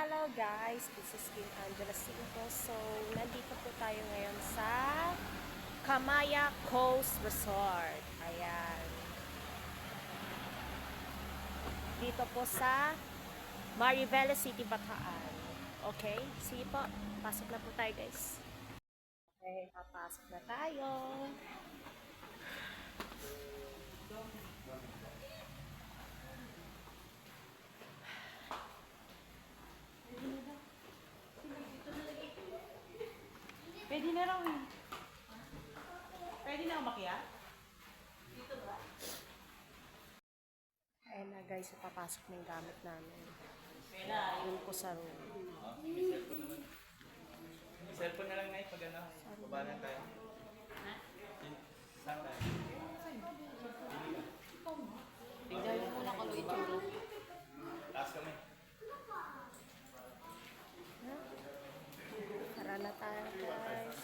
Hello guys, this is Kim Angela Cinco. So, nandito po tayo ngayon sa Kamaya Coast Resort. Ayan. Dito po sa Maribela City, Bataan. Okay, sige po. Pasok na po tayo guys. Okay, papasok na tayo. Pwede na raw eh. Pwede na umakyat? Dito ba? Ayan na guys, papasok na yung gamit namin. Pwede. Yun po sa room. May cellphone naman. May cellphone na lang na pag ano, baba na tayo. Saan tayo? Tignan mo muna kung ano itsura. Taas kami. Tara na tayo guys.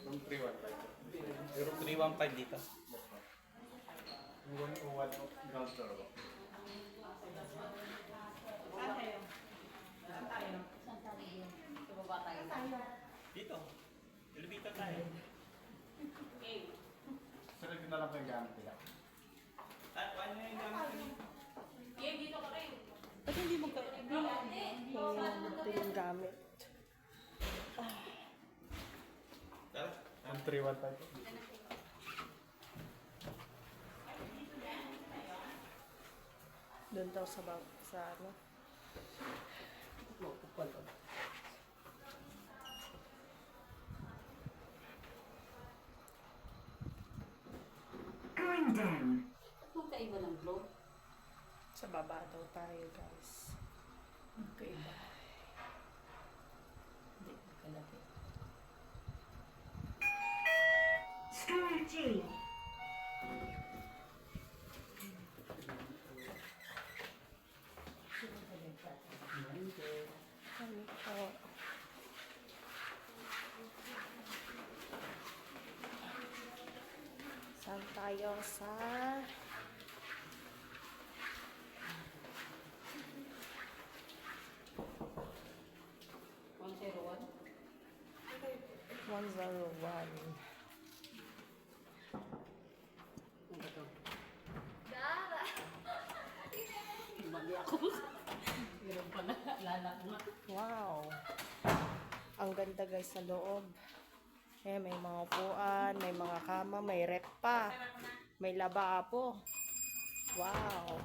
Room 315. Room 315 dito. Room 101 ground floor ba? Saan tayo? Saan tayo? Saan tayo? Sa baba tayo. Dito. Elevator tayo. Okay. Sarap na lang po yung gamit nila. Ano yung gamit nila? Okay, dito ka rin. Ba't hindi mo ka... Ito yung gamit. Tara. Room 315. Doon daw sa ano. Going down. Magkaiba ng floor. Sa baba daw tayo guys. Magkaiba. Hindi, magkalaki. Strategy. Ano po? Saan tayo sa... One zero one. 101. Ano ba ito? Mali ako. Meron pa na. Lala ko nga. Wow! Ang ganda guys sa loob. Eh, may mga upuan, may mga kama, may rep pa. May lababo. Wow!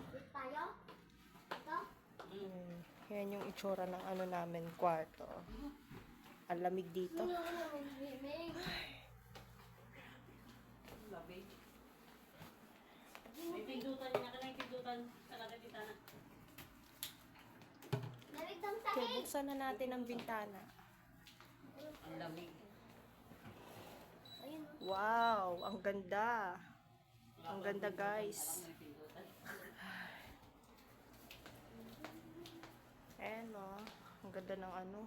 Yan yung itsura ng ano namin, kwarto. Ang lamig dito. Labi. May pindutan. Naka na yung pindutan. Nakakapita na. Okay, buksan na natin ang bintana. Ang lamig. Wow! Ang ganda! Ang ganda guys. May pindutan. Ayan o. Ang ganda ng ano.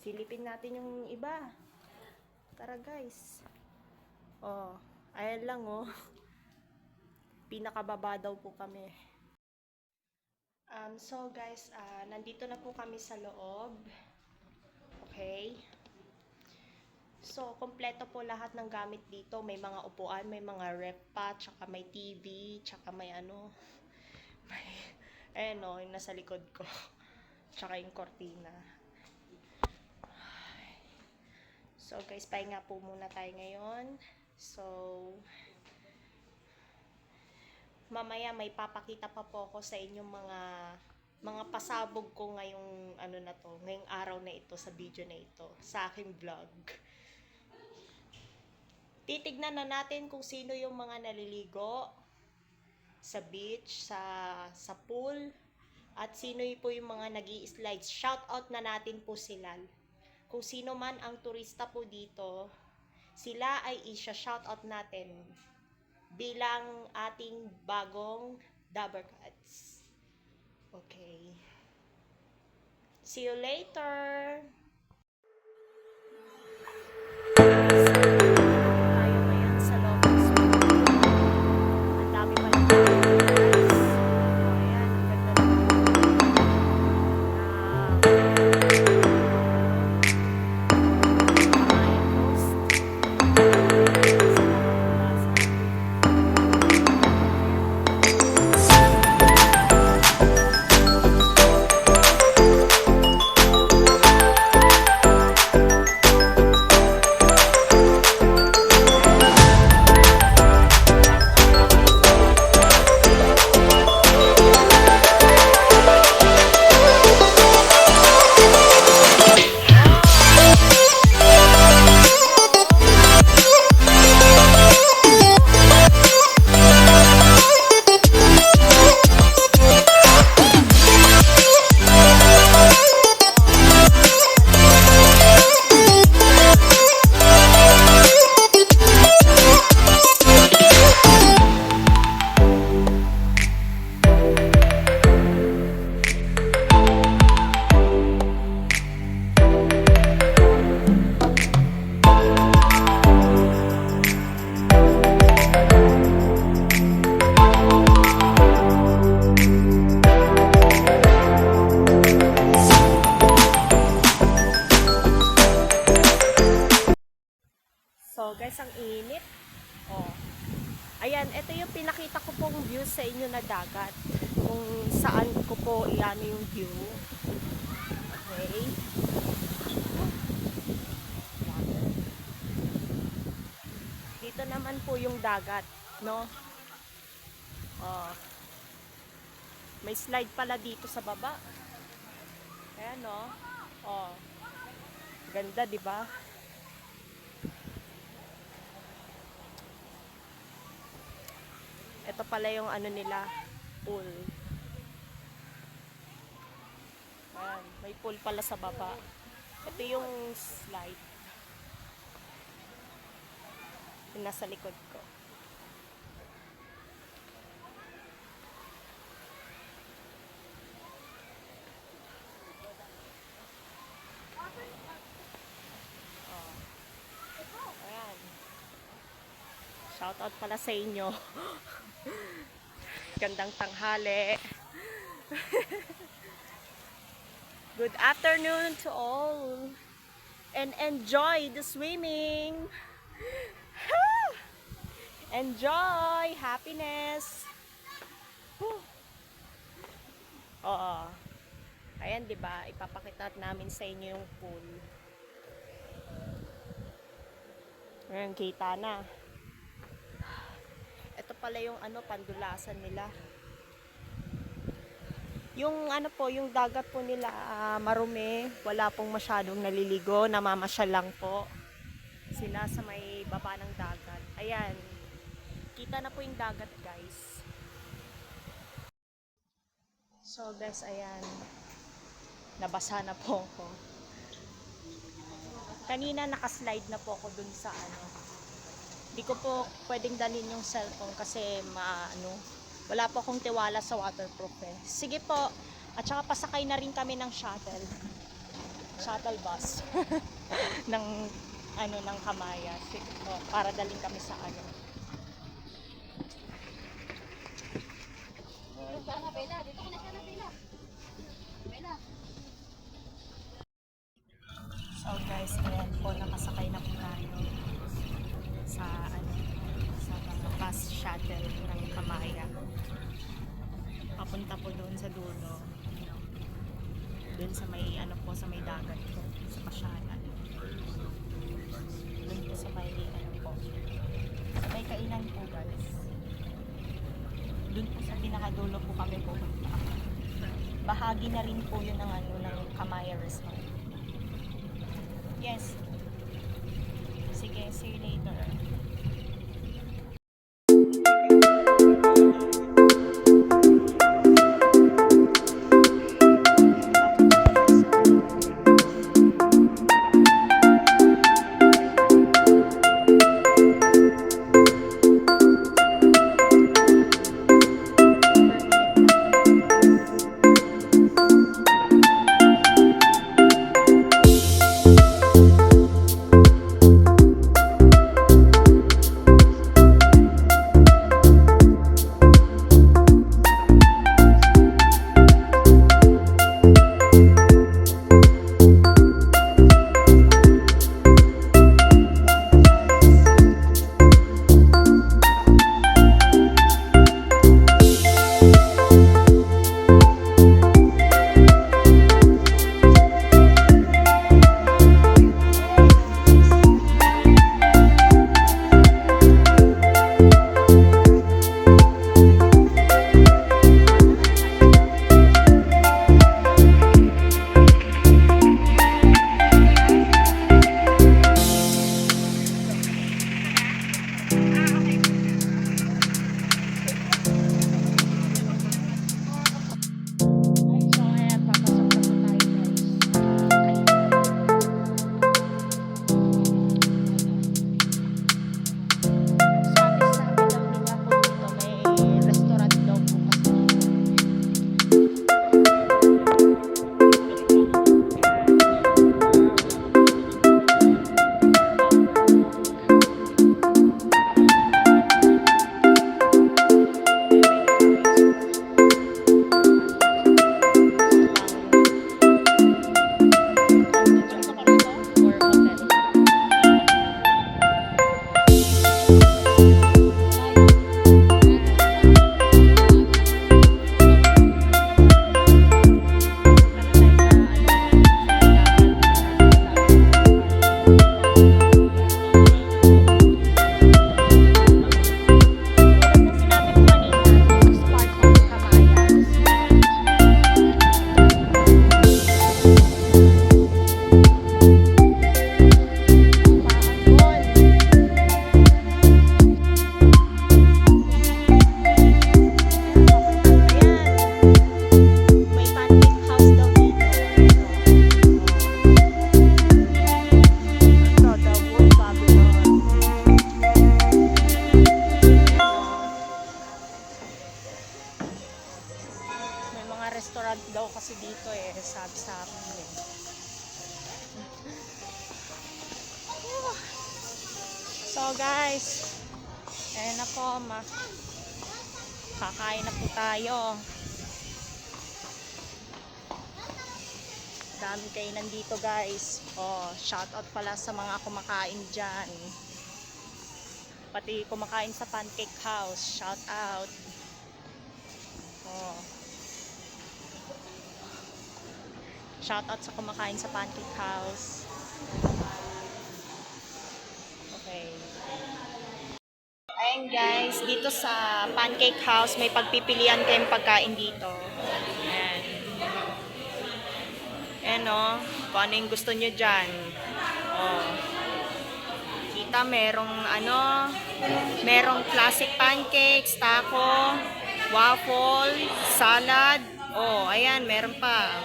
Silipin natin yung iba. Tara guys. Oh, ayan lang oh. Pinakababa daw po kami. So guys, nandito na po kami sa loob. Okay. So, kompleto po lahat ng gamit dito. May mga upuan, may mga rep pa, tsaka may TV, tsaka may ano. May, ayan o, yung nasa likod ko. Tsaka yung kortina. So guys, pahinga po muna tayo ngayon. So, mamaya may papakita pa po ako sa inyong mga pasabog ko ngayong ano na to, ngayong araw na ito sa video na ito, sa aking vlog. Titignan na natin kung sino yung mga naliligo sa beach, sa pool, at sino po yung mga nag-i-slides. Shout out na natin po sila. Kung sino man ang turista po dito, sila ay i-shout out natin bilang ating bagong Dabber Cats. Okay. See you later! Tayo ngayon sa loob ng swimming pool. Ang dami pa lang guys, ang init. Oh. Ayan, ito yung pinakita ko pong view sa inyo na dagat. Kung saan ko po iyan yung view. Okay. Dito naman po yung dagat, no? Oh. May slide pala dito sa baba. Ayan, no? Oh. Ganda, di ba? Ito pala yung ano nila, pool. Ayan, may pool pala sa baba. Ito yung slide. Yung nasa likod ko. Ayan. Shoutout pala sa inyo. Gandang tanghali. Good afternoon to all. And enjoy the swimming. Enjoy happiness. Oo. Ayan, 'di ba? Ipapakita namin sa inyo yung pool. Ayan, kita na. Ito pala yung ano, pandulasan nila. Yung ano po, yung dagat po nila marumi, wala pong masyadong naliligo, namamasyal lang po sila sa may baba ng dagat. Ayan, kita na po yung dagat, guys. So guys, ayan, nabasa na po ako. Kanina nakaslide na po ako dun sa ano. Hindi ko po pwedeng dalhin yung cellphone kasi wala po akong tiwala sa waterproof eh. Sige po. At saka pasakay na rin kami ng shuttle. Shuttle bus. ng ng Kamaya. Sige po. Para dalhin kami sa ano. So guys, ayan po, nakasakay na po tayo sa mga bus shuttle ng Kamaya. Papunta po doon sa dulo. Doon sa may sa may dagat po, sa pasyalan. Doon po sa may po. Sa may kainan po, guys. Doon po sa pinakadulo po kami pupunta. Bahagi na rin po yun ng ng Kamaya Resort. Yes. Sige, see you later. dito eh. Sabi-sabi eh. So guys, ayan na po, kakain na po tayo. Dami kayo nandito guys. Oh, shout out pala sa mga kumakain dyan. Pati kumakain sa Pancake House, shout out. Oh. Shout out sa kumakain sa Pancake House. Okay. Ayan guys, dito sa Pancake House may pagpipilian kayong pagkain dito. Ayan. Ayan o, kung ano yung gusto nyo dyan. Oh. Kita merong merong classic pancakes, taco, waffle, salad. Oh, ayan, meron pa.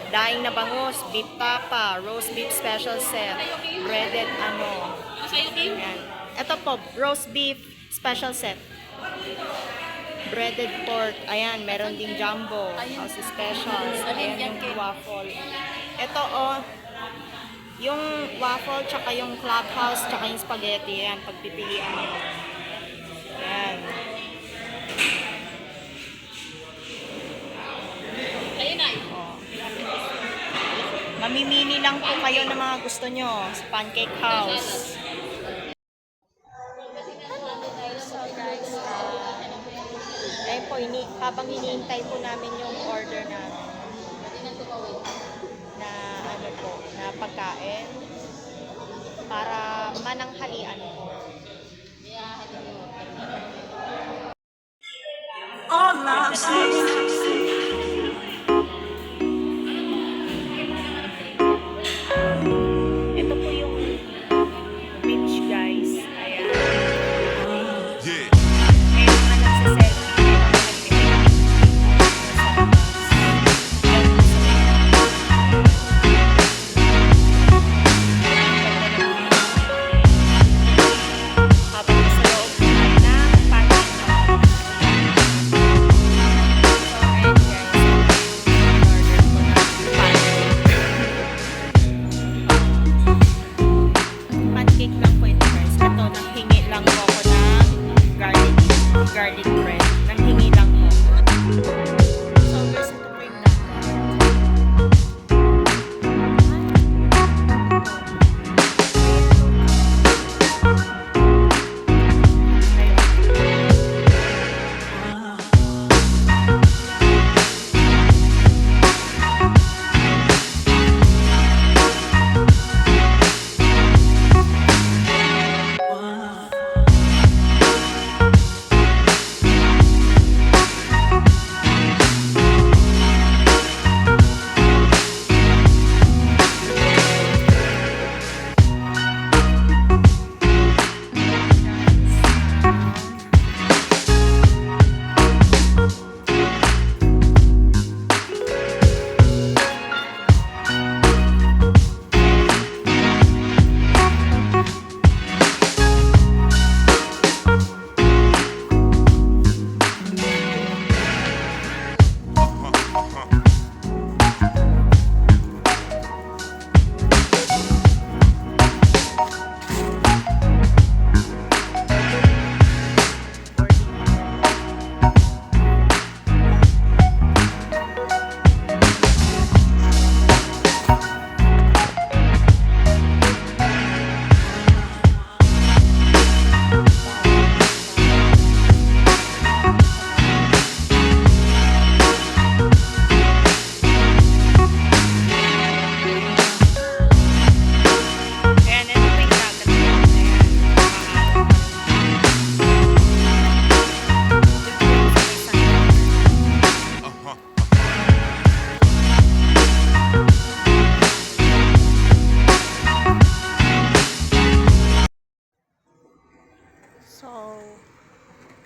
Daing na bangus, beef tapa, roast beef special set, breaded ayan. Ito po, roast beef special set. Breaded pork, ayan, meron ding jumbo, house specials, ayan yung waffle. Ito yung waffle, tsaka yung clubhouse, tsaka yung spaghetti, ayan, pagpipilian nyo. Ayan. Mamimili lang po kayo ng mga gusto nyo sa Pancake House. So guys, ayun po, habang iniintay po namin yung order na na pagkain para mananghalian po. Ito po yung beach guys. Ayan. Yeah. May mga nagsiselfie, may mga nagpipicture. Habang nasa loob tayo ng Pancake House. So, ayan guys. Order ko na pancake lang po ito guys. Ito, nanghingi lang po ako ng garlic bread. Nanghingi lang po. So guys, ito po yung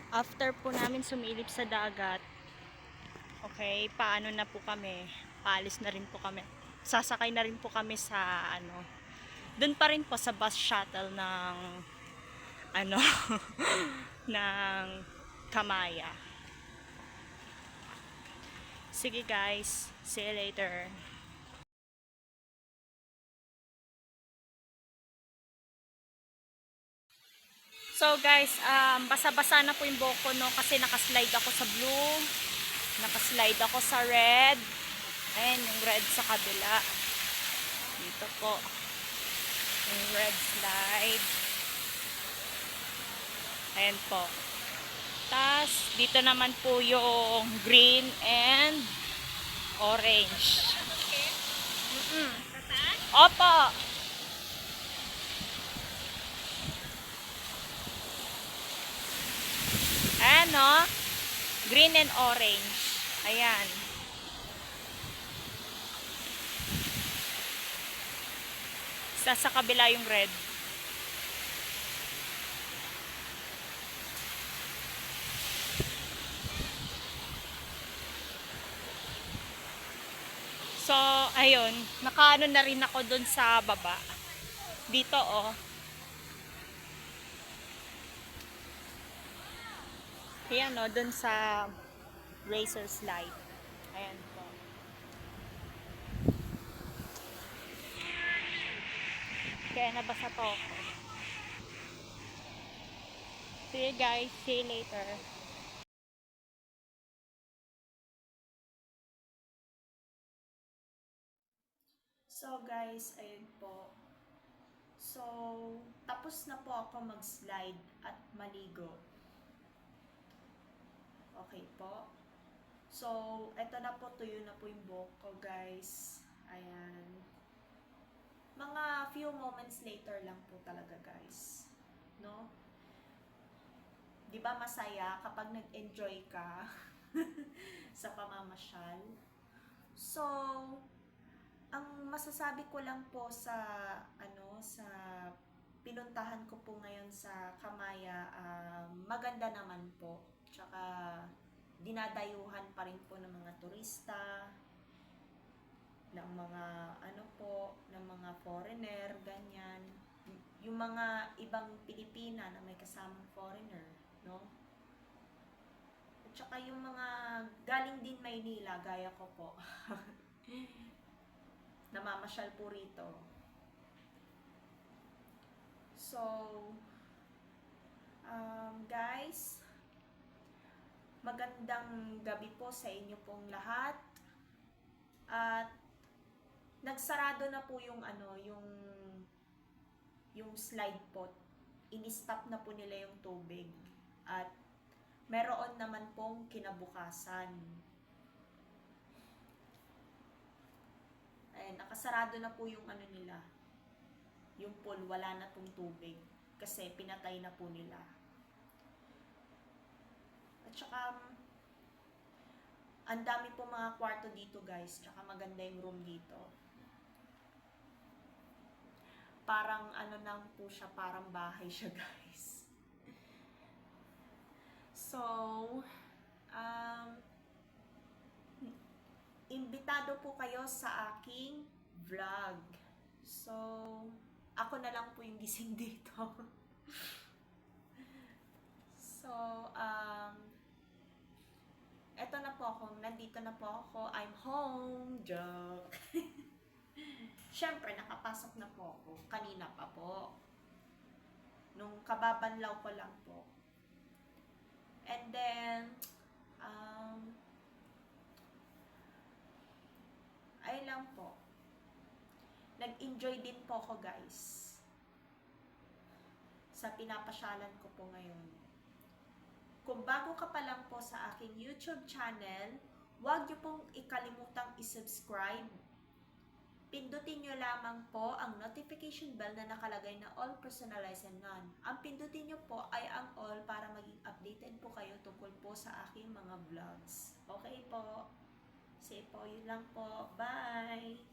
after po namin sumilip sa dagat, okay, paano na po kami, paalis na rin po kami, sasakay na rin po kami sa dun pa rin po sa bus shuttle ng ng Kamaya. Sige guys, see you later. So guys, basa-basa na po yung buhok ko, no, kasi nakaslide ako sa blue, nakaslide ako sa red. Ayan yung red sa kabila. Dito po yung red slide. Ayan po. Tas dito naman po yung green and orange. Opo. Ayan, no? Green and orange. Ayan. Sa kabila yung red. So, ayun. Nakaano na rin ako dun sa baba. Dito, oh. Ayan, no, dun sa razor slide. Ayan po. Kaya nabasa po ako. See you guys. See you later. So guys, ayun po. So, tapos na po ako mag-slide at maligo. Okay po. So, eto na po, tuyo na po yung buhok ko, guys. Ayan. Mga few moments later lang po talaga, guys. No? 'Di ba masaya kapag nag-enjoy ka sa pamamasyal? So, ang masasabi ko lang po sa sa pinuntahan ko po ngayon sa Kamaya, maganda naman po. Tsaka dinadayuhan pa rin po ng mga turista, ng mga ng mga foreigner, ganyan. Yung mga ibang Pilipina na may kasamang foreigner, no? At saka yung mga galing din Maynila, gaya ko po. Namamasyal po rito. So, guys, magandang gabi po sa inyo pong lahat. At nagsarado na po yung yung slide pot. Ini-stop na po nila yung tubig. At meron naman pong kinabukasan. Ayan, nakasarado na po yung nila. Yung pool, wala na pong tubig. Kasi pinatay na po nila. At saka, ang dami po mga kwarto dito, guys. Tsaka maganda yung room dito. Parang lang po siya, parang bahay siya, guys. So, imbitado po kayo sa aking vlog. So, ako na lang po yung gising dito. So, eto na po ako. Nandito na po ako. I'm home. Joke. Siyempre, nakapasok na po ako. Kanina pa po. Nung kababanlaw ko lang po. And then, ay lang po. Nag-enjoy din po ako, guys, sa pinapasyalan ko po ngayon. Kung bago ka pa lang po sa aking YouTube channel, huwag niyo pong ikalimutang i-subscribe. Pindutin niyo lamang po ang notification bell na nakalagay na all, personalized and none. Ang pindutin niyo po ay ang all para maging updated po kayo tungkol po sa aking mga vlogs. Okay po? Say po, yun lang po. Bye!